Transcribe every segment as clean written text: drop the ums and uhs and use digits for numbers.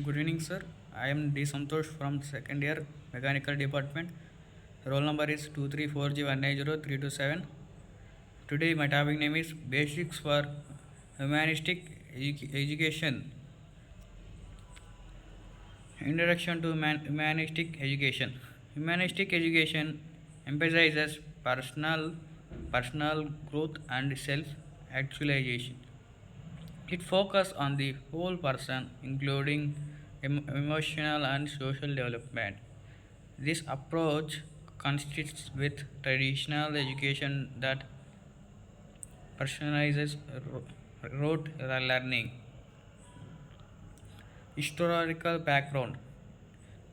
Good evening, sir. I am D. Santosh from second year mechanical department. Roll number is 234G190 Today my topic name is Basics for Humanistic Education. Introduction to Humanistic Education. Humanistic education emphasizes personal growth and self-actualization. It focuses on the whole person, including emotional and social development. This approach contrasts with traditional education that personalizes rote learning. Historical background.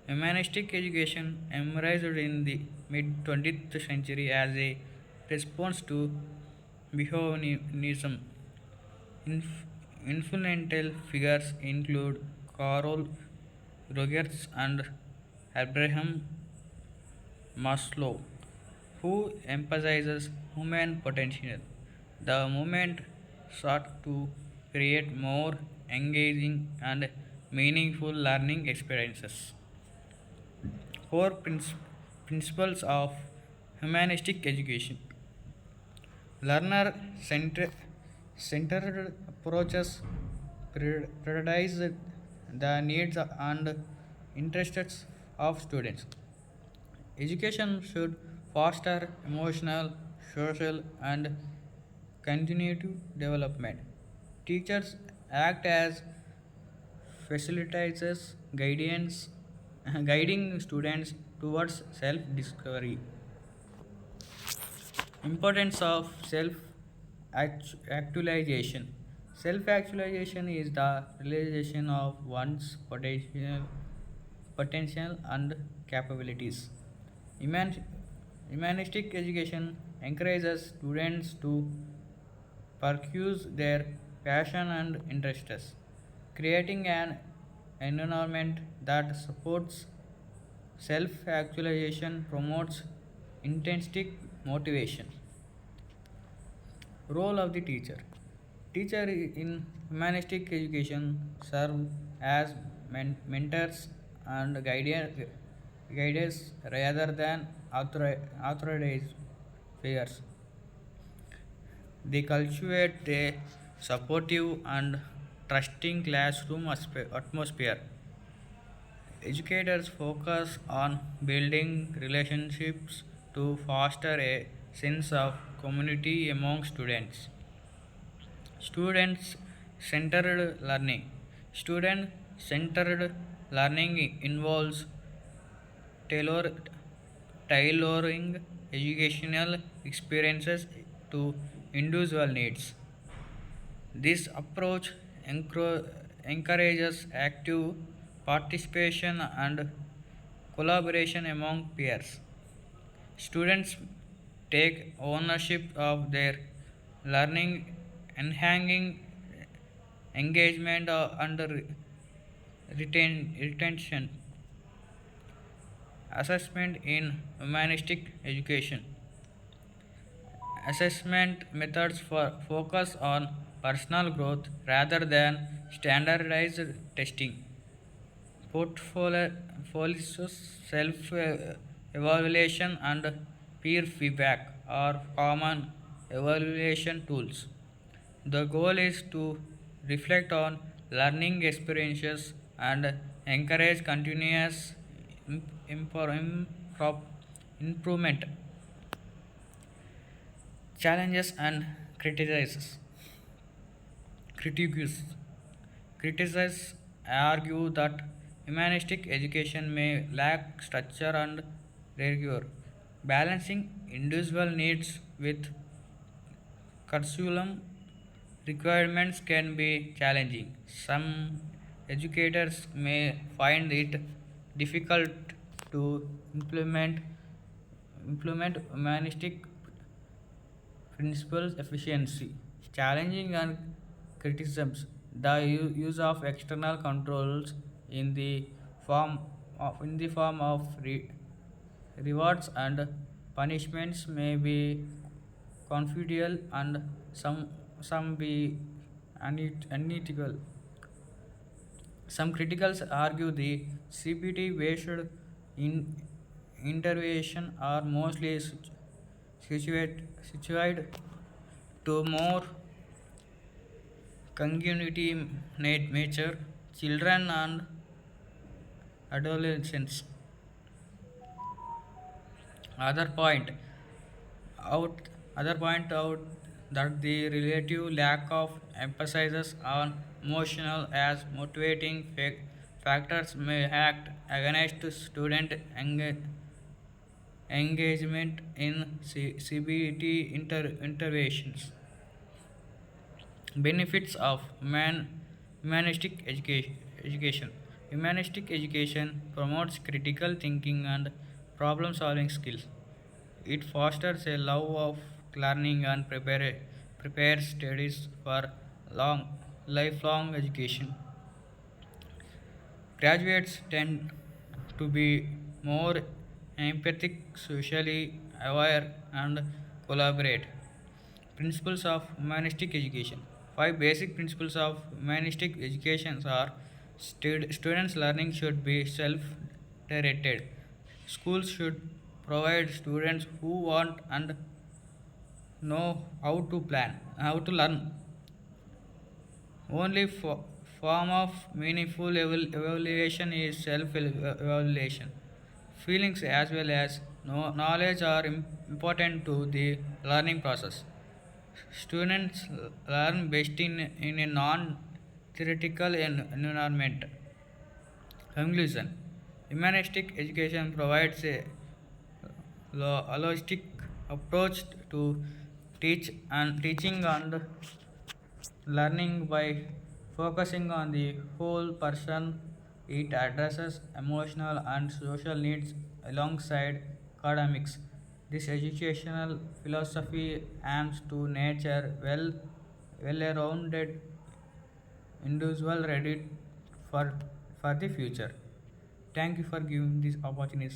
Humanistic education emerged in the mid 20th century as a response to behaviorism. Inf- Influential figures include Carl Rogers and Abraham Maslow, who emphasizes human potential. The movement sought to create more engaging and meaningful learning experiences. Core principles of humanistic education. Learner centered approaches prioritize the needs and interests of students. Education should foster emotional, social, and continuity development. Teachers act as facilitators, guiding students towards self-discovery. Importance of self-actualization. Self-actualization is the realization of one's potential and capabilities. Human- Humanistic education encourages students to pursue their passion and interests, creating an environment that supports self actualization, promotes intrinsic motivation. Role of the teacher. Teacher in humanistic education serve as mentors and guides rather than authorized figures. They cultivate a supportive and trusting classroom atmosphere. Educators focus on building relationships to foster a sense of community among students. Students centered learning. Student centered learning involves tailor, tailoring educational experiences to individual needs. This approach encourages active participation and collaboration among peers. Students take ownership of their learning, enhancing engagement and retention. Assessment in humanistic education. Assessment methods focus on personal growth rather than standardized testing. Portfolios, self evaluation, and peer feedback are common evaluation tools. The goal is to reflect on learning experiences and encourage continuous improvement. Challenges and criticizes. Critiques. Critics argue that humanistic education may lack structure and rigor. Balancing individual needs with curriculum requirements can be challenging. Some educators may find it difficult to implement humanistic principles efficiency, challenging and criticisms, the use of external controls in the form of rewards and punishments may be confidential and some be unethical. Some critics argue the CBT based in intervention are mostly situated to more congeniality nature, children and adolescents. Other point out Other point out that the relative lack of emphasis on emotional as motivating factors may act against student engagement in CBT interventions. Benefits of humanistic education. Humanistic education promotes critical thinking and problem solving skills. It fosters a love of learning and prepares studies for long lifelong education. Graduates tend to be more empathic, socially aware, and collaborate. Principles of humanistic education. Five basic principles of humanistic education are: students' learning should be self directed. Schools should provide students who want and know how to learn. Only form of meaningful evaluation is self evaluation. Feelings as well as knowledge are important to the learning process. Students learn best in a non theoretical environment. Conclusion: humanistic education provides a holistic approach to teaching and learning by focusing on the whole person. It addresses emotional and social needs alongside academics. This educational philosophy aims to nurture well-rounded individual ready for, for the future. Thank you for giving this opportunity.